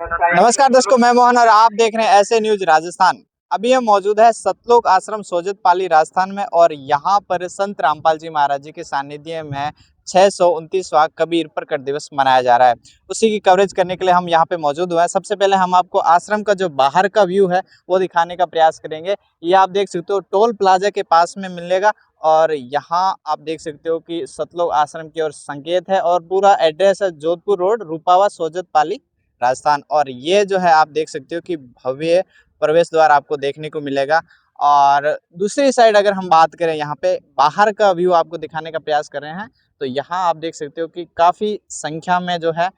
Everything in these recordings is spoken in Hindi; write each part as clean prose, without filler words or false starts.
नमस्कार दर्शकों, मैं मोहन और आप देख रहे हैं ऐसे न्यूज राजस्थान। अभी हम मौजूद है सतलोक आश्रम सोजत पाली राजस्थान में और यहाँ पर संत रामपाल जी महाराज जी के सानिध्य में 629वां कबीर प्रकट दिवस मनाया जा रहा है। उसी की कवरेज करने के लिए हम यहाँ पे मौजूद हुए हैं। सबसे पहले हम आपको आश्रम का जो बाहर का व्यू है वो दिखाने का प्रयास करेंगे। ये आप देख सकते हो टोल प्लाजा के पास में मिलेगा और यहाँ आप देख सकते हो कि सतलोक आश्रम की ओर संकेत है और पूरा एड्रेस है जोधपुर रोड, रूपावा, सोजत पाली, राजस्थान। और ये जो है आप देख सकते हो कि भव्य प्रवेश द्वार आपको देखने को मिलेगा। और दूसरी साइड अगर हम बात करें, यहाँ पे बाहर का व्यू आपको दिखाने का प्रयास कर रहे हैं, तो यहाँ आप देख सकते हो कि काफी संख्या में जो है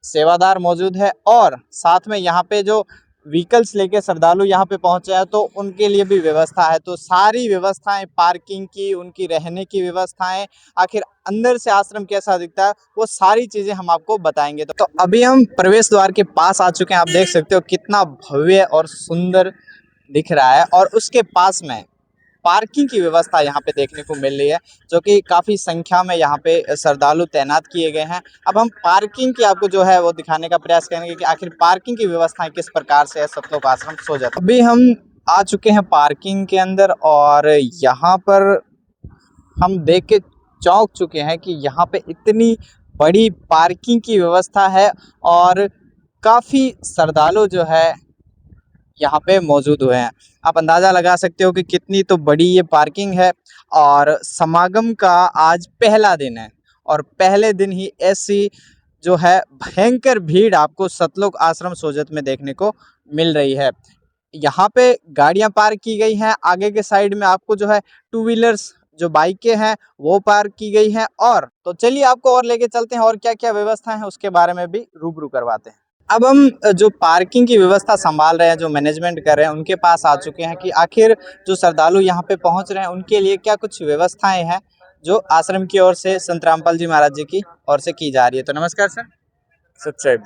सेवादार मौजूद है और साथ में यहाँ पे जो व्हीकल्स लेके श्रद्धालु यहाँ पे पहुंचे हैं तो उनके लिए भी व्यवस्था है। तो सारी व्यवस्थाएं, पार्किंग की, उनकी रहने की व्यवस्थाएं, आखिर अंदर से आश्रम कैसा दिखता है, वो सारी चीजें हम आपको बताएंगे। तो अभी हम प्रवेश द्वार के पास आ चुके हैं। आप देख सकते हो कितना भव्य और सुंदर दिख रहा है और उसके पास में पार्किंग की व्यवस्था यहाँ पे देखने को मिल रही है, जो कि काफ़ी संख्या में यहाँ पे श्रद्धालु तैनात किए गए हैं। अब हम पार्किंग की आपको जो है वो दिखाने का प्रयास करेंगे कि आखिर पार्किंग की व्यवस्थाएं किस प्रकार से है सतलोक आश्रम सोजत। अभी हम आ चुके हैं पार्किंग के अंदर और यहाँ पर हम देख के चौंक चुके हैं कि यहाँ पे इतनी बड़ी पार्किंग की व्यवस्था है और काफ़ी श्रद्धालु जो है यहाँ पे मौजूद हुए हैं। आप अंदाज़ा लगा सकते हो कि कितनी तो बड़ी ये पार्किंग है और समागम का आज पहला दिन है और पहले दिन ही ऐसी जो है भयंकर भीड़ आपको सतलोक आश्रम सोजत में देखने को मिल रही है। यहाँ पे गाड़ियाँ पार्क की गई हैं, आगे के साइड में आपको जो है टू व्हीलर्स जो बाइकें हैं वो पार्क की गई हैं। और तो चलिए आपको और लेके चलते हैं और क्या क्या व्यवस्था है उसके बारे में भी रूबरू करवाते हैं। अब हम जो पार्किंग की व्यवस्था संभाल रहे हैं, जो मैनेजमेंट कर रहे हैं, उनके पास आ चुके हैं कि आखिर जो श्रद्धालु यहाँ पे पहुँच रहे हैं उनके लिए क्या कुछ व्यवस्थाएं हैं जो आश्रम की ओर से संत रामपाल जी महाराज जी की ओर से की जा रही है। तो नमस्कार सर। सच्चाई।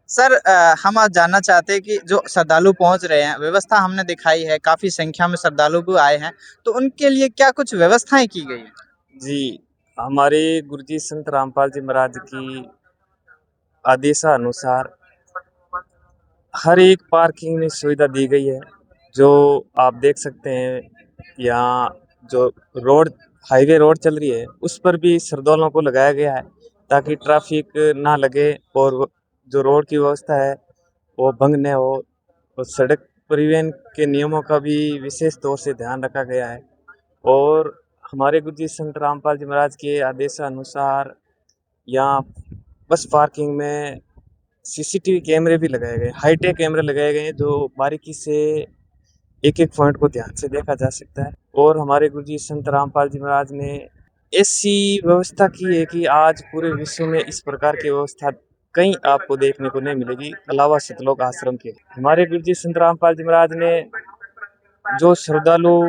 सर हम आज जानना चाहते हैं कि जो श्रद्धालु पहुँच रहे हैं, व्यवस्था हमने दिखाई है, काफ़ी संख्या में श्रद्धालु भी आए हैं, तो उनके लिए क्या कुछ व्यवस्थाएं की गई हैं? जी, हमारे गुरुजी संत रामपाल जी महाराज की आदेशानुसार हर एक पार्किंग में सुविधा दी गई है। जो आप देख सकते हैं, यहाँ जो रोड हाईवे रोड चल रही है उस पर भी श्रद्धालुओं को लगाया गया है ताकि ट्रैफिक ना लगे और जो रोड की व्यवस्था है वो भंग न हो। और सड़क परिवहन के नियमों का भी विशेष तौर से ध्यान रखा गया है। और हमारे गुरुजी संत रामपाल जी महाराज के आदेशानुसार यहाँ बस पार्किंग में सीसीटीवी कैमरे भी लगाए गए, हाईटेक कैमरे लगाए गए हैं जो बारीकी से एक एक पॉइंट को ध्यान से देखा जा सकता है। और हमारे गुरुजी संत रामपाल जी महाराज ने ऐसी व्यवस्था की है कि आज पूरे विश्व में इस प्रकार की व्यवस्था कहीं आपको देखने को नहीं मिलेगी अलावा सतलोक आश्रम के। हमारे गुरुजी संत रामपाल जी महाराज ने जो श्रद्धालु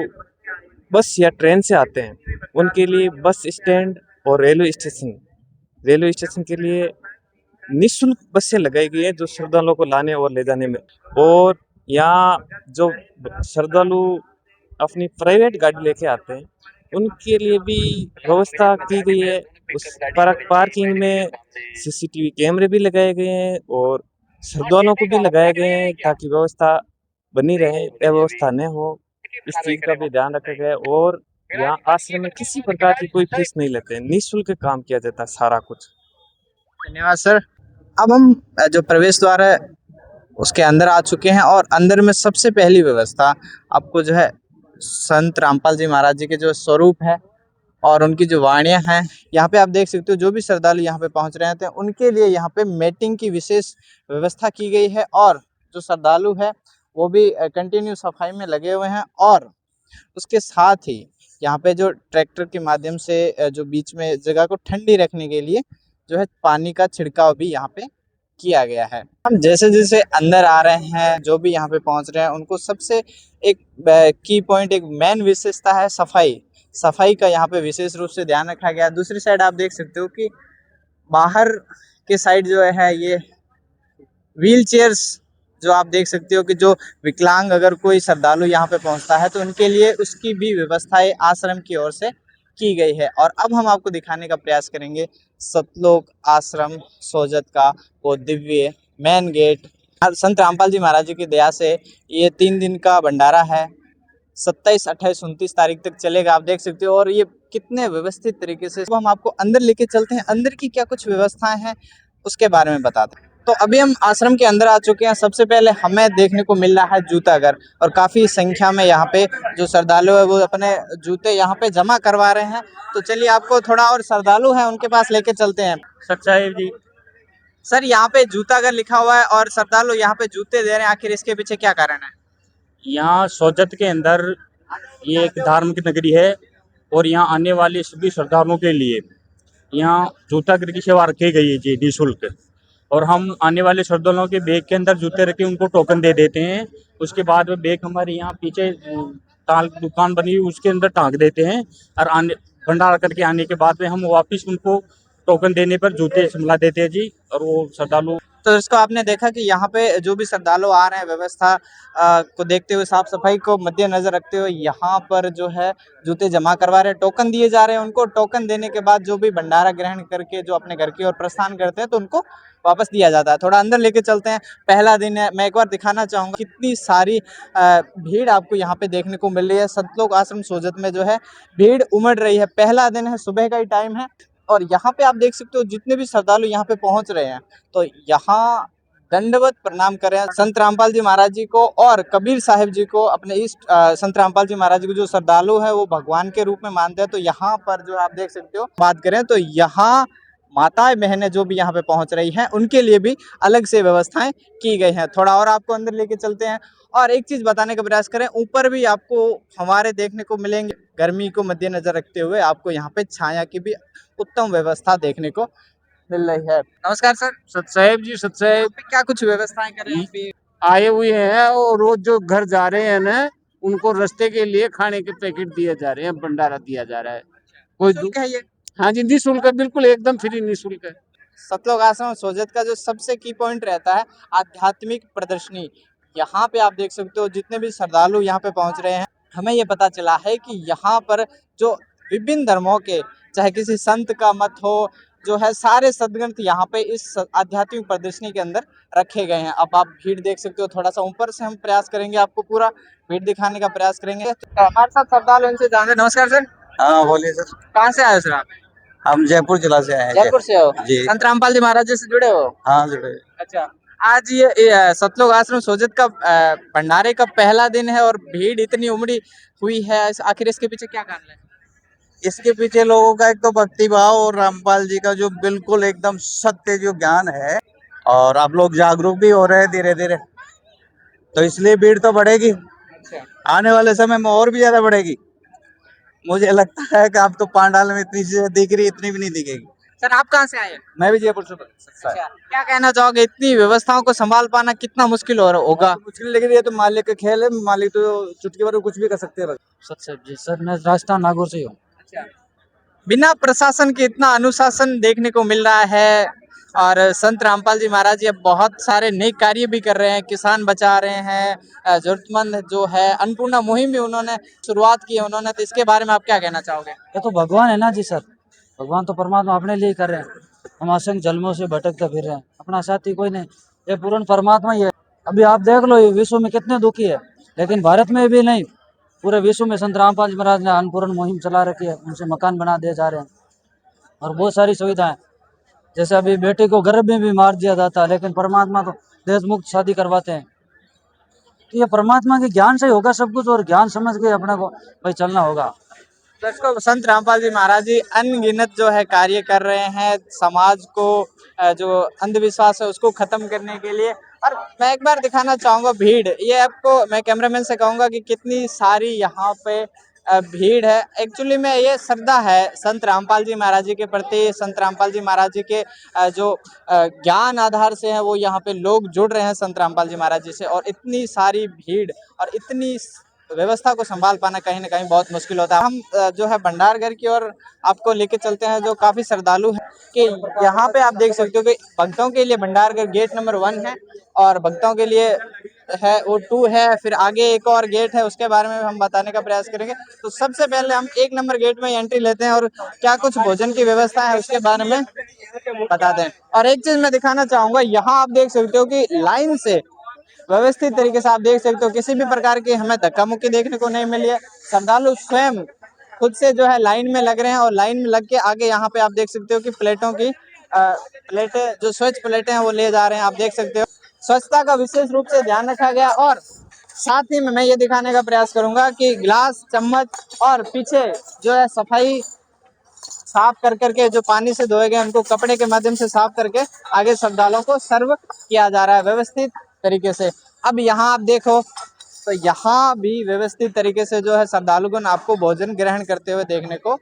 बस या ट्रेन से आते हैं उनके लिए बस स्टैंड और रेलवे स्टेशन के लिए निःशुल्क बसें लगाई गई है जो श्रद्धालुओं को लाने और ले जाने में। और यहाँ जो श्रद्धालु अपनी प्राइवेट गाड़ी लेके आते हैं उनके लिए भी व्यवस्था की गई है। उस पार्किंग में सीसीटीवी कैमरे भी लगाए गए हैं और श्रद्धालुओं को भी लगाए गए हैं ताकि व्यवस्था बनी रहे, अव्यवस्था न हो, इस चीज़ का भी ध्यान रखा गया है। और यहाँ आश्रम में किसी प्रकार की कोई फीस नहीं लेते हैं, निःशुल्क काम किया जाता है सारा कुछ। धन्यवाद सर। अब हम जो प्रवेश द्वार है उसके अंदर आ चुके हैं और अंदर में सबसे पहली व्यवस्था आपको जो है संत रामपाल जी महाराज जी के जो स्वरूप है और उनकी जो वाणियाँ हैं, यहाँ पे आप देख सकते हो जो भी श्रद्धालु यहाँ पे पहुँच रहे हैं उनके लिए यहाँ पे मेटिंग की विशेष व्यवस्था की गई है और जो श्रद्धालु है वो भी कंटिन्यू सफाई में लगे हुए हैं। और उसके साथ ही यहाँ पे जो ट्रैक्टर के माध्यम से जो बीच में जगह को ठंडी रखने के लिए जो है पानी का छिड़काव भी यहाँ पे किया गया है। हम जैसे जैसे अंदर आ रहे हैं, जो भी यहाँ पे पहुँच रहे हैं उनको सबसे एक की पॉइंट, एक मेन विशेषता है सफाई का यहाँ पे विशेष रूप से ध्यान रखा गया है। दूसरी साइड आप देख सकते हो कि बाहर के साइड जो है ये व्हील चेयर्स जो आप देख सकते हो कि जो विकलांग अगर कोई श्रद्धालु यहाँ पे पहुँचता है तो उनके लिए उसकी भी व्यवस्थाएं आश्रम की ओर से की गई है। और अब हम आपको दिखाने का प्रयास करेंगे सतलोक आश्रम सोजत का वो दिव्य मेन गेट संत रामपाल जी महाराज जी की दया से ये 3 दिन का भंडारा है, 27, 28, 29 तारीख तक चलेगा। आप देख सकते हो और ये कितने व्यवस्थित तरीके से, तो हम आपको अंदर लेके चलते हैं, अंदर की क्या कुछ व्यवस्थाएं हैं उसके बारे में बताते हैं। तो अभी हम आश्रम के अंदर आ चुके हैं। सबसे पहले हमें देखने को मिल रहा है जूता घर, और काफी संख्या में यहाँ पे जो श्रद्धालु है वो अपने जूते यहाँ पे जमा करवा रहे हैं। तो चलिए आपको थोड़ा और श्रद्धालु है उनके पास लेके चलते हैं। सच्चाई जी। सर, यहाँ पे जूता घर लिखा हुआ है और श्रद्धालु यहाँ पे जूते दे रहे हैं, आखिर इसके पीछे क्या कारण है? यहाँ सोजत के अंदर ये एक धार्मिक नगरी है और यहाँ आने वाले सभी श्रद्धालुओं के लिए यहाँ जूता घर की सेवा रखी गई है जी, निःशुल्क। और हम आने वाले श्रद्धालुओं के बैग के अंदर जूते रख के उनको टोकन दे देते हैं। उसके बाद वो बैग हमारे यहाँ पीछे ताल दुकान बनी हुई उसके अंदर टांग देते हैं, और आने भंडारा करके आने के बाद में हम वापस उनको टोकन देने पर जूते समला देते हैं जी। और वो श्रद्धालु, तो इसको आपने देखा कि यहाँ पे जो भी श्रद्धालु आ रहे हैं, व्यवस्था को देखते हुए, साफ सफाई को मद्देनजर रखते हुए यहाँ पर जो है जूते जमा करवा रहे हैं, टोकन दिए जा रहे हैं उनको। टोकन देने के बाद जो भी भंडारा ग्रहण करके जो अपने घर की ओर प्रस्थान करते हैं तो उनको वापस दिया जाता है। थोड़ा अंदर लेके चलते हैं। पहला दिन है, मैं एक बार दिखाना चाहूँगा कितनी सारी भीड़ आपको यहाँ पे देखने को मिल रही है। सतलोक आश्रम सोजत में जो है भीड़ उमड़ रही है। पहला दिन है, सुबह का ही टाइम है, और यहाँ पे आप देख सकते हो जितने भी श्रद्धालु यहाँ पे पहुँच रहे हैं तो यहाँ दंडवत प्रणाम करें संत रामपाल जी महाराज जी को और कबीर साहिब जी को। अपने इष्ट संत रामपाल जी महाराज जी को जो श्रद्धालु है वो भगवान के रूप में मानते हैं। तो यहाँ पर जो आप देख सकते हो, बात करें तो यहाँ माताएं बहनें जो भी यहाँ पे पहुँच रही हैं उनके लिए भी अलग से व्यवस्थाएं की गई हैं। थोड़ा और आपको अंदर लेके चलते हैं और एक चीज़ बताने का प्रयास करें। ऊपर भी आपको हमारे देखने को मिलेंगे, गर्मी को मद्देनजर रखते हुए आपको यहाँ पे छाया की भी उत्तम व्यवस्था देखने को मिल रही है। नमस्कार सर। सतसाहिब जी, सतसाहिब क्या कुछ व्यवस्थाएं कर रहे हैं अभी? आए हुए हैं और रोज जो घर जा रहे हैं ना, उनको रास्ते के लिए खाने के पैकेट दिए जा रहे हैं, भंडारा दिया जा रहा है। कोई निःशुल्क है ये? हाँ जी, निःशुल्क है, बिल्कुल एकदम फ्री निःशुल्क है। सतलोक आश्रम सोजत का जो सबसे की पॉइंट रहता है आध्यात्मिक प्रदर्शनी। यहाँ पे आप देख सकते हो जितने भी श्रद्धालु यहाँ पे पहुँच रहे हैं, हमें ये पता चला है कि यहाँ पर जो विभिन्न धर्मों के, चाहे किसी संत का मत हो, जो है सारे सदग्रंथ यहाँ पे इस आध्यात्मिक प्रदर्शनी के अंदर रखे गए हैं। अब आप भीड़ देख सकते हो। थोड़ा सा ऊपर से हम प्रयास करेंगे, आपको पूरा भीड़ दिखाने का प्रयास करेंगे। हमारे साथ श्रद्धालु इनसे जान। नमस्कार सर। हाँ बोलिए सर। कहाँ से आए हो सर आप? हम जयपुर जिला से आए हैं। जयपुर से हो? जी। संत रामपाल जी महाराज जी से जुड़े हो? हाँ जुड़े। अच्छा, आज ये सतलोक आश्रम सोजत का भंडारे का पहला दिन है और भीड़ इतनी उमड़ी हुई है, आखिर इसके पीछे क्या कारण है? इसके पीछे लोगों का एक तो भक्ति भाव और रामपाल जी का जो बिल्कुल एकदम सत्य जो ज्ञान है, और आप लोग जागरूक भी हो रहे हैं धीरे धीरे, तो इसलिए भीड़ तो बढ़ेगी। अच्छा, आने वाले समय में और भी ज्यादा बढ़ेगी। मुझे लगता है कि आप तो पांडाल में इतनी चीजें दिख रही, इतनी भी नहीं दिखेगी। सर आप कहाँ से आए हैं? मैं भी जयपुर से। अच्छा, क्या कहना चाहोगे, इतनी व्यवस्थाओं को संभाल पाना कितना मुश्किल हो रहा होगा? मुश्किल, लेकिन ये तो मालिक का खेल है, मालिक तो चुटकी भर कुछ भी कर सकते हैं। सतसाहिब जी सर, मैं राजस्थान नागौर से हूँ। अच्छा, बिना प्रशासन के इतना अनुशासन देखने को मिल रहा है, और संत रामपाल जी महाराज जी अब बहुत सारे नेक कार्य भी कर रहे हैं, किसान बचा रहे हैं, जरूरतमंद जो है, अन्नपूर्णा मुहिम भी उन्होंने शुरुआत की है उन्होंने, तो इसके बारे में आप क्या कहना चाहोगे? ये तो भगवान है ना जी सर, भगवान तो परमात्मा अपने लिए कर रहे हैं। हम असंख्य जन्मों से भटकते फिर रहे हैं, अपना साथी कोई नहीं, ये पूर्ण परमात्मा ही है। अभी आप देख लो ये विश्व में कितने दुखी है, लेकिन भारत में भी नहीं, पूरे विश्व में संत रामपाल जी महाराज ने अन्नपूर्ण मुहिम चला रखी है, उनसे मकान बना दिए जा रहे हैं और बहुत सारी सुविधाएं। जैसे अभी बेटे को गर्भ में भी मार दिया जाता है, लेकिन परमात्मा तो देश मुक्त शादी करवाते हैं। तो ये परमात्मा के ज्ञान से ही होगा सब कुछ, और ज्ञान समझ के अपने को भाई चलना होगा। दर्शकों, संत रामपाल जी महाराज जी अनगिनत जो है कार्य कर रहे हैं समाज को, जो अंधविश्वास है उसको खत्म करने के लिए। और मैं एक बार दिखाना चाहूँगा भीड़, ये आपको मैं कैमरामैन से कहूँगा कि कितनी सारी यहाँ पे भीड़ है। एक्चुअली में ये श्रद्धा है संत रामपाल जी महाराज जी के प्रति। संत रामपाल जी महाराज जी के जो ज्ञान आधार से है वो यहाँ पे लोग जुड़ रहे हैं संत रामपाल जी महाराज जी से, और इतनी सारी भीड़ और इतनी व्यवस्था को संभाल पाना कहीं ना कहीं बहुत मुश्किल होता है। हम जो है भंडार घर की ओर आपको लेके चलते हैं, जो काफ़ी श्रद्धालु हैं कि यहाँ पे आप देख सकते हो कि भक्तों के लिए भंडार घर गेट नंबर 1 है, और भक्तों के लिए है वो 2 है, फिर आगे एक और गेट है उसके बारे में हम बताने का प्रयास करेंगे। तो सबसे पहले हम 1 नंबर गेट में एंट्री लेते हैं और क्या कुछ भोजन की व्यवस्था है उसके बारे में बताते हैं। और एक चीज मैं दिखाना चाहूंगा, यहाँ आप देख सकते हो कि लाइन से व्यवस्थित तरीके से आप देख सकते हो किसी भी प्रकार की हमें धक्का मुक्की देखने को नहीं मिली है। श्रद्धालु स्वयं खुद से जो है लाइन में लग रहे हैं और लाइन में लग के आगे यहाँ पे आप देख सकते हो कि प्लेटों की प्लेटें जो स्वच्छ प्लेटें हैं वो ले जा रहे हैं। आप देख सकते हो स्वच्छता का विशेष रूप से ध्यान रखा गया और साथ ही में मैं ये दिखाने का प्रयास करूंगा कि गिलास चम्मच और पीछे जो है सफाई साफ कर करके जो पानी से धोए गए उनको कपड़े के माध्यम से साफ करके आगे श्रद्धालुओं को सर्व किया जा रहा है व्यवस्थित तरीके से। अब यहाँ आप देखो तो यहाँ भी व्यवस्थित तरीके से जो है श्रद्धालुगण आपको भोजन ग्रहण करते हुए देखने को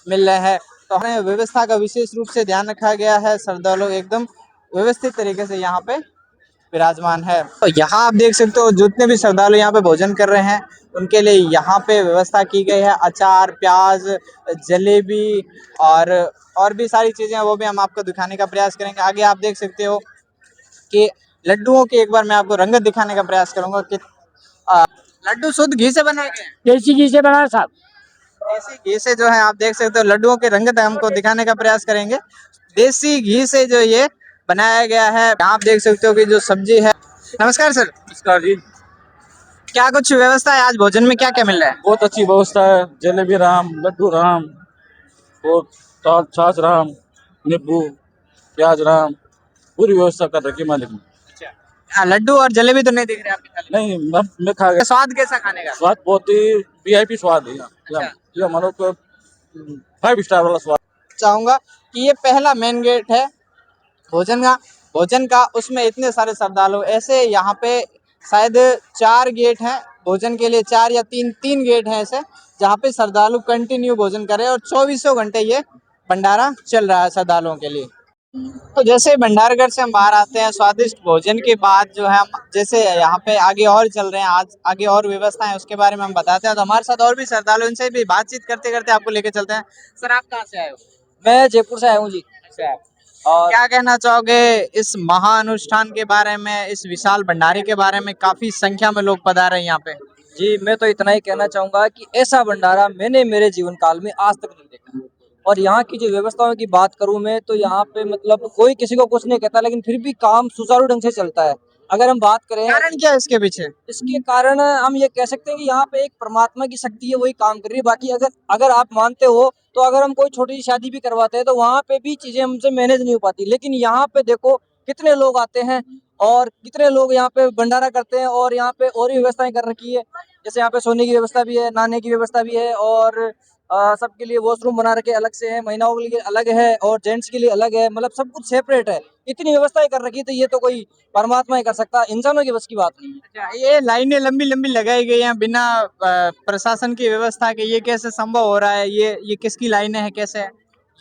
मिल रहे हैं। तो हमें व्यवस्था का विशेष रूप से ध्यान रखा गया है, श्रद्धालु एकदम व्यवस्थित तरीके से यहाँ पे विराजमान है। तो यहाँ आप देख सकते हो जितने भी श्रद्धालु यहाँ पे भोजन कर रहे हैं उनके लिए यहाँ पे व्यवस्था की गई है, अचार, प्याज, जलेबी और भी सारी चीज़ें हैं वो भी हम आपको दिखाने का प्रयास करेंगे। आगे आप देख सकते हो कि लड्डुओं की एक बार मैं आपको रंगत दिखाने का प्रयास करूंगा कि लड्डू शुद्ध घी से बनाए गए हैं। देसी घी से बना साहब। देसी घी से जो है आप देख सकते हो लड्डुओं की रंगत हमको दिखाने का प्रयास करेंगे। देसी घी से जो ये बनाया गया है। यहाँ आप देख सकते हो कि जो सब्जी है। नमस्कार सर। नमस्कार जी। क्या कुछ व्यवस्था है आज भोजन में, क्या क्या मिल रहा है? बहुत अच्छी व्यवस्था है, जलेबी राम, लड्डू राम और छाछ राम, नींबू, प्याज राम, पूरी व्यवस्था कर रखी मालिक ने। लड्डू और जलेबी तो नहीं दिख रहे आपके थाली नहीं, मैं खा गया। स्वाद कैसा खाने का? स्वाद बहुत ही वीआईपी स्वाद है ये मानो को 5 स्टार वाला स्वाद। चाहूंगा कि ये पहला मेन गेट है भोजन का उसमें इतने सारे श्रद्धालु ऐसे यहाँ पे शायद 4 गेट हैं भोजन के लिए, 4 या 3 गेट हैं ऐसे जहाँ पे श्रद्धालु कंटिन्यू भोजन कर रहे हैं और 24 घंटे ये भंडारा चल रहा है श्रद्धालुओं के लिए। तो जैसे भंडारगढ़ से हम बाहर आते हैं स्वादिष्ट भोजन के बाद जो है हम जैसे यहाँ पे आगे और चल रहे हैं, आज आगे और व्यवस्था है उसके बारे में हम बताते हैं। तो हमारे साथ और भी श्रद्धालु, इनसे भी बातचीत करते करते आपको लेके चलते हैं। सर आप कहाँ से आए हो? मैं जयपुर से आया हूँ जी। और क्या कहना चाहोगे इस महाअनुष्ठान के बारे में, इस विशाल भंडारे के बारे में? काफी संख्या में लोग पधारे हैं यहाँ पे। जी, मैं तो इतना ही कहना चाहूँगा कि ऐसा भंडारा मैंने मेरे जीवन काल में आज तक नहीं देखा। और यहाँ की जो व्यवस्थाओं की बात करूँ मैं तो यहाँ पे मतलब कोई किसी को कुछ नहीं कहता, लेकिन फिर भी काम सुचारू ढंग से चलता है। अगर हम बात करें कारण क्या है इसके पीछे? इसके कारण हम ये कह सकते हैं कि यहाँ पे एक परमात्मा की शक्ति है, वही काम कर रही है। बाकी अगर आप मानते हो तो अगर हम कोई छोटी सी शादी भी करवाते हैं तो वहाँ पे भी चीजें हमसे मैनेज नहीं हो पाती, लेकिन यहाँ पे देखो कितने लोग आते हैं और कितने लोग यहाँ पे भंडारा करते हैं। और यहाँ पे और भी व्यवस्थाएं कर रखी है, जैसे यहाँ पे सोने की व्यवस्था भी है, नहाने की व्यवस्था भी है और सबके लिए वॉशरूम बना रखे अलग से है, महिलाओं के लिए अलग है और जेंट्स के लिए अलग है, मतलब सब कुछ सेपरेट है। इतनी व्यवस्थाएं कर रखी है तो ये तो कोई परमात्मा ही कर सकता, इंसानों की बस की बात नहीं है। अच्छा, ये लाइनें लंबी लंबी लगाई गई हैं बिना प्रशासन की व्यवस्था के, ये कैसे संभव हो रहा है? ये किसकी लाइनें हैं, कैसे है?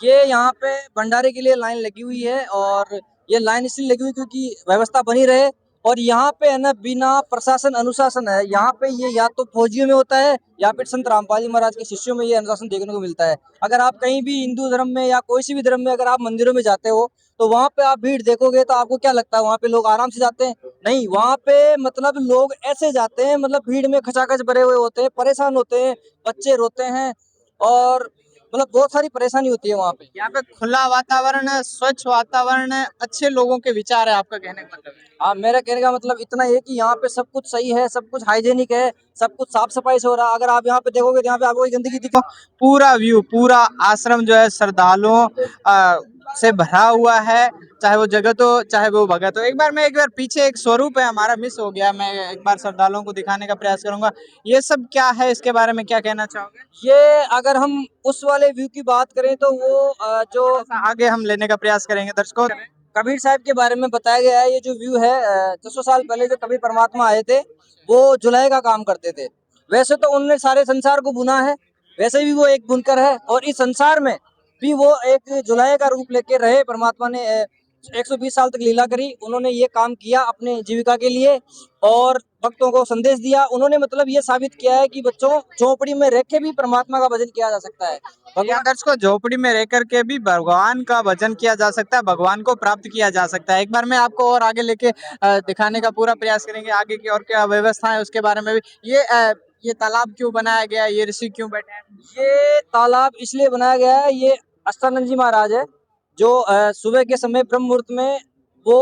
ये यहाँ पे भंडारे के लिए लाइन लगी हुई है और ये लाइन इसलिए लगी हुई क्योंकि व्यवस्था बनी रहे। और यहाँ पे है ना बिना प्रशासन अनुशासन है, यहाँ पे ये या तो फौजियों में होता है या फिर संत रामपाल जी महाराज के शिष्यों में ये अनुशासन देखने को मिलता है। अगर आप कहीं भी हिंदू धर्म में या कोई सी भी धर्म में अगर आप मंदिरों में जाते हो तो वहाँ पे आप भीड़ देखोगे तो आपको क्या लगता है वहाँ पे लोग आराम से जाते हैं? नहीं, वहाँ पे मतलब लोग ऐसे जाते हैं, मतलब भीड़ में खचाखच भरे हुए होते हैं, परेशान होते हैं, बच्चे रोते हैं और मतलब बहुत सारी परेशानी होती है वहाँ पे। यहाँ पे खुला वातावरण है, स्वच्छ वातावरण है, अच्छे लोगों के विचार है, आपका कहने का मतलब है? हाँ, मेरा कहने का मतलब इतना है कि यहाँ पे सब कुछ सही है, सब कुछ हाइजेनिक है, सब कुछ साफ सफाई से हो रहा है। अगर आप यहाँ पे देखोगे तो यहाँ पे आपको कोई गंदगी दिखो। पूरा व्यू, पूरा आश्रम जो है श्रद्धालुओं से भरा हुआ है, चाहे वो जगत हो चाहे वो भगत हो। एक बार पीछे एक स्वरूप है हमारा मिस हो गया, मैं एक बार श्रद्धालुओं को दिखाने का प्रयास करूंगा। ये सब क्या है, इसके बारे में क्या कहना चाहोगे? ये अगर हम उस वाले व्यू की बात करें तो वो जो आगे हम लेने का प्रयास करेंगे दर्शकों। कबीर साहब के बारे में बताया गया है। ये जो व्यू है 600 साल पहले जो कबीर परमात्मा आए थे वो जुलाई का काम करते थे। वैसे तो उन्होंने सारे संसार को बुना है, वैसे भी वो एक बुनकर है और इस संसार में भी वो एक जुलाई का रूप लेके रहे। परमात्मा ने 120 साल तक लीला करी, उन्होंने ये काम किया अपने जीविका के लिए और भक्तों को संदेश दिया। उन्होंने मतलब ये साबित किया है कि बच्चों झोपड़ी में रह के भी परमात्मा का भजन किया जा सकता है। भगवान आदर्श को झोपड़ी में रह करके भी भगवान का भजन किया जा सकता है, भगवान को प्राप्त किया जा सकता है। एक बार मैं आपको और आगे लेके दिखाने का पूरा प्रयास करेंगे, आगे की और क्या व्यवस्था है उसके बारे में भी। ये तालाब क्यों बनाया गया, ये ऋषि क्यों बैठे हैं? ये तालाब इसलिए बनाया गया है, ये अष्टानंद जी महाराज है जो सुबह के समय ब्रह्म मुहूर्त में वो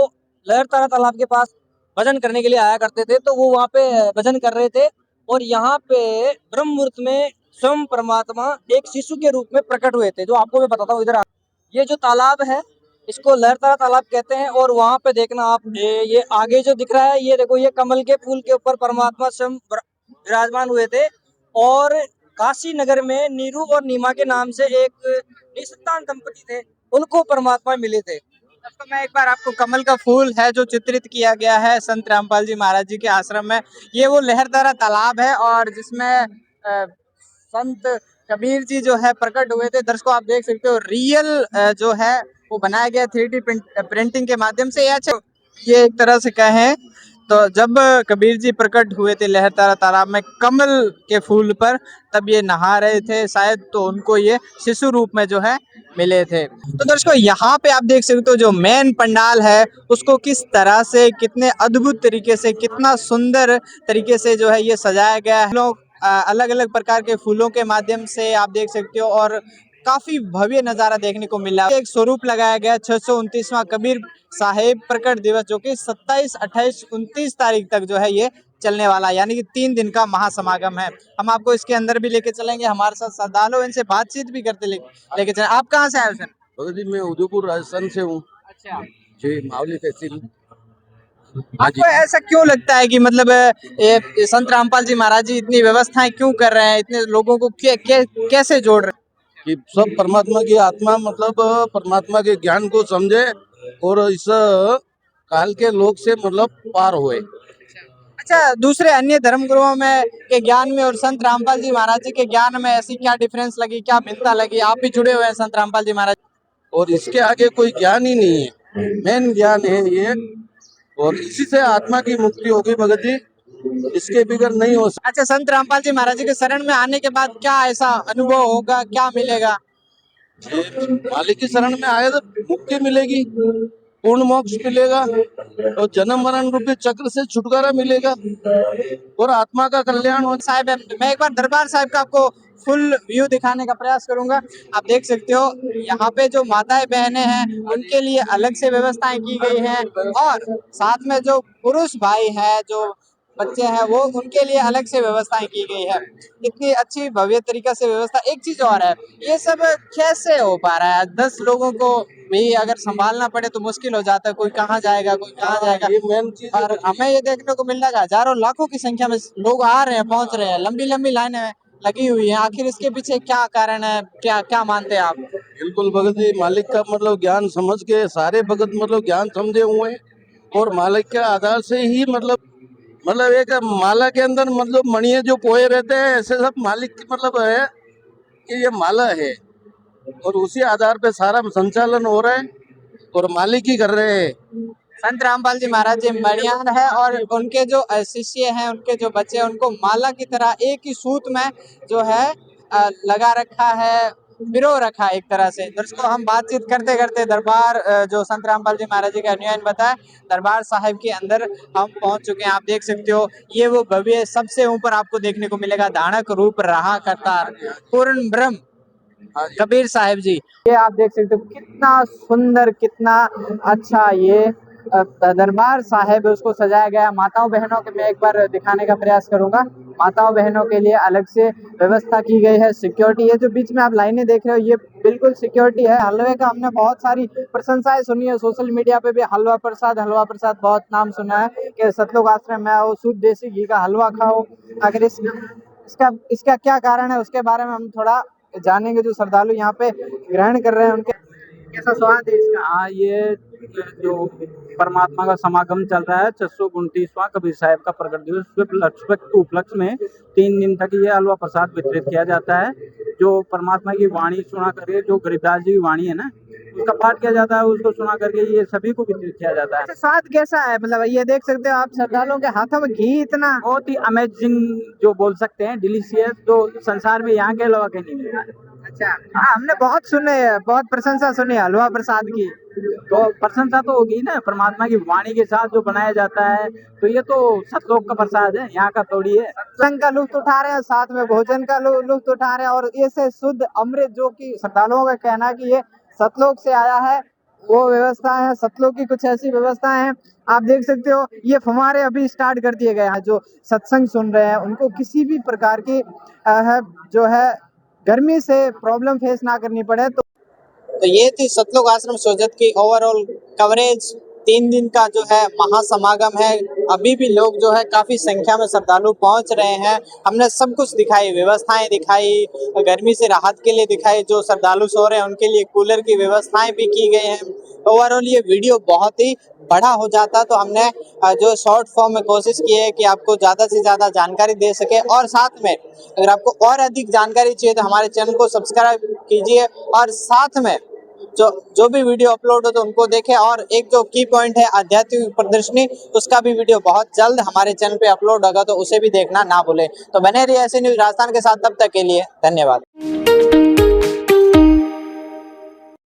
लहरतारा तालाब के पास भजन करने के लिए आया करते थे, तो वो वहाँ पे भजन कर रहे थे और यहाँ पे ब्रह्म मुहूर्त में स्वयं परमात्मा एक शिशु के रूप में प्रकट हुए थे, जो आपको मैं बताता हूँ। इधर ये जो तालाब है इसको लहरतारा तालाब कहते हैं और वहाँ पे देखना आप ये आगे जो दिख रहा है, ये देखो, ये कमल के फूल के ऊपर परमात्मा स्वयं विराजमान हुए थे। और काशी नगर में नीरू और नीमा के नाम से एक निसंतान दंपति थे, उनको परमात्मा मिले थे। तो मैं एक बार आपको कमल का फूल है जो चित्रित किया गया है संत रामपाल जी महाराज जी के आश्रम में, ये वो लहरदारा तालाब है और जिसमें संत कबीर जी जो है प्रकट हुए थे। दर्शकों आप देख सकते हो रियल जो है वो बनाया गया 3D प्रिंटिंग के माध्यम से। ये एक तरह से कहें तो जब कबीर जी प्रकट हुए थे लहरतारा तालाब में कमल के फूल पर, तब ये नहा रहे थे शायद, तो उनको ये शिशु रूप में जो है मिले थे। तो दर्शकों यहाँ पे आप देख सकते हो जो मेन पंडाल है उसको किस तरह से, कितने अद्भुत तरीके से, कितना सुंदर तरीके से जो है ये सजाया गया है। लोग अलग अलग प्रकार के फूलों के माध्यम से आप देख सकते हो और काफी भव्य नजारा देखने को मिला। एक स्वरूप लगाया गया 629वां कबीर साहेब प्रकट दिवस, जो कि 27, 28, 29 तारीख तक जो है ये चलने वाला, यानी कि 3 दिन का महासमागम है। हम आपको इसके अंदर भी लेके चलेंगे, हमारे साथ श्रद्धालु, इनसे बातचीत भी करते लेके चले। आप कहाँ से आए हो सर? भगत जी मैं उदयपुर राजस्थान से हूँ अच्छा, जी, मावली तहसील। आपको ऐसा क्यों लगता है कि मतलब ये संत रामपाल जी महाराज जी इतनी व्यवस्थाएं क्यों कर रहे हैं, इतने लोगों को कैसे जोड़ रहे हैं? कि सब परमात्मा की आत्मा मतलब परमात्मा के ज्ञान को समझे और इस काल के लोग से मतलब पार होए। अच्छा, दूसरे अन्य धर्म गुरुओं में के ज्ञान में और संत रामपाल जी महाराज जी के ज्ञान में ऐसी क्या डिफरेंस लगी, क्या भिन्नता लगी? आप भी जुड़े हुए हैं संत रामपाल जी महाराज। और इसके आगे कोई ज्ञान ही नहीं है, मेन ज्ञान है ये, और इसी से आत्मा की मुक्ति होगी भगत जी, इसके बिगड़ नहीं हो सकता। अच्छा, संत रामपाल जी महाराज जी के शरण में आने के बाद क्या ऐसा अनुभव होगा, क्या मिलेगा? मालिक की शरण में आए तो मुक्ति मिलेगी, पूर्ण मोक्ष मिलेगा और जन्म मरण रूपी चक्र से छुटकारा मिलेगा और आत्मा का कल्याण हो। साहब, मैं एक बार दरबार साहब का आपको फुल व्यू दिखाने का प्रयास करूंगा। आप देख सकते हो यहाँ पे जो माताएं बहनें हैं उनके लिए अलग से व्यवस्थाएं की गई हैं और साथ में जो पुरुष भाई हैं, जो बच्चे हैं, वो उनके लिए अलग से व्यवस्थाएं की गई है। इतनी अच्छी भव्य तरीका से व्यवस्था। एक चीज और है, ये सब कैसे हो पा रहा है? 10 लोगों को भी अगर संभालना पड़े तो मुश्किल हो जाता है, कोई कहाँ जाएगा, कोई कहाँ जाएगा। ये मेन चीज और हमें ये देखने को मिल रहा है हजारों लाखों की संख्या में लोग आ रहे हैं, पहुंच रहे हैं, लंबी लंबी लाइनें लगी हुई है। आखिर इसके पीछे क्या कारण है, क्या क्या मानते हैं आप? बिल्कुल भगत जी, मालिक का मतलब ज्ञान समझ के सारे भगत मतलब ज्ञान समझे हुए हैं और मालिक के आधार से ही मतलब एक माला के अंदर मतलब मणिये जो पोए रहते हैं, ऐसे सब मालिक की मतलब है कि ये माला है और उसी आधार पे सारा संचालन हो रहा है और मालिक ही कर रहे हैं। संत रामपाल जी महाराज जी मणियान है और उनके जो शिष्य हैं, उनके जो बच्चे हैं, उनको माला की तरह एक ही सूत में जो है लगा रखा है, पिरो रखा है एक तरह से। दर्शकों, हम बातचीत करते करते दरबार जो संत रामपाल जी महाराज जी का अनुयायी बताया, दरबार साहिब के अंदर हम पहुंच चुके हैं। आप देख सकते हो ये वो भव्य, सबसे ऊपर आपको देखने को मिलेगा धानक रूप रहा करतार पूर्ण ब्रह्म कबीर साहिब जी। ये आप देख सकते हो कितना सुंदर, कितना अच्छा ये दरबार साहिब है, उसको सजाया गया। माताओं बहनों के मैं एक बार दिखाने का प्रयास करूंगा। माताओं बहनों के लिए अलग से व्यवस्था की गई है, सिक्योरिटी है। जो बीच में आप लाइनें देख रहे हो ये बिल्कुल सिक्योरिटी है। हलवे का हमने बहुत सारी प्रशंसाएं सुनी है, सोशल मीडिया पे भी हलवा प्रसाद बहुत नाम सुना है कि सतलोक आश्रम में आओ, शुद्ध देसी घी का हलवा खाओ। अगर इसका क्या कारण है उसके बारे में हम थोड़ा जानेंगे। जो श्रद्धालु यहाँ पे ग्रहण कर रहे हैं उनके कैसा स्वाद है इसका? हाँ, ये जो परमात्मा का समागम चल रहा है 629वां कबीर साहब का प्रकट दिवस उपलक्ष्य में 3 दिन तक ये हलवा प्रसाद वितरित किया जाता है। जो परमात्मा की वाणी सुना करे, जो गरीबदास जी की वाणी है ना, उसका पाठ किया जाता है, उसको सुना करके ये सभी को वितरित किया जाता है। अच्छा, स्वाद कैसा है? मतलब ये देख सकते हो आप, श्रद्धालुओं के हाथों में घी इतना। बहुत ही अमेजिंग जो बोल सकते हैं, डिलीशियस, जो संसार में यहाँ के अलावा कहीं नहीं मिलता है। अच्छा, हाँ, हमने बहुत प्रशंसा सुनी हलवा प्रसाद की। तो प्रशंसा तो होगी ना, परमात्मा की वाणी के साथ जो बनाया जाता है, तो ये तो सतलोक का प्रसाद है, यहाँ का थोड़ी है। सत्संग का लुत्फ उठा रहे हैं, साथ में भोजन का लुत्फ उठा रहे हैं, और ऐसे शुद्ध अमृत जो कि श्रद्धालुओं का कहना है कि ये सतलोक से आया है, वो व्यवस्था है। सतलोक की कुछ ऐसी व्यवस्थाएं हैं, आप देख सकते हो। ये फव्वारे अभी स्टार्ट कर दिए गए हैं। जो सत्संग सुन रहे हैं उनको किसी भी प्रकार की जो है गर्मी से प्रॉब्लम फेस ना करनी पड़े। तो ये थी सतलोक आश्रम सोजत की ओवरऑल कवरेज। 3 दिन का जो है महासमागम है। अभी भी लोग जो है काफी संख्या में श्रद्धालु पहुंच रहे हैं। हमने सब कुछ दिखाई, व्यवस्थाएं दिखाई, गर्मी से राहत के लिए दिखाई, जो श्रद्धालु सो रहे हैं उनके लिए कूलर की व्यवस्थाएं भी की गई हैं। ओवरऑल ये वीडियो बहुत ही बड़ा हो जाता, तो हमने जो शॉर्ट फॉर्म में कोशिश की है कि आपको ज़्यादा से ज़्यादा जानकारी दे सके। और साथ में अगर आपको और अधिक जानकारी चाहिए तो हमारे चैनल को सब्सक्राइब कीजिए, और साथ में जो भी वीडियो अपलोड हो तो उनको देखें। और एक जो की पॉइंट है आध्यात्मिक प्रदर्शनी, उसका भी वीडियो बहुत जल्द हमारे चैनल पे अपलोड होगा, तो उसे भी देखना ना भूलें। तो बने रहिए ऐसे न्यूज़ राजस्थान के साथ, तब तक के लिए धन्यवाद।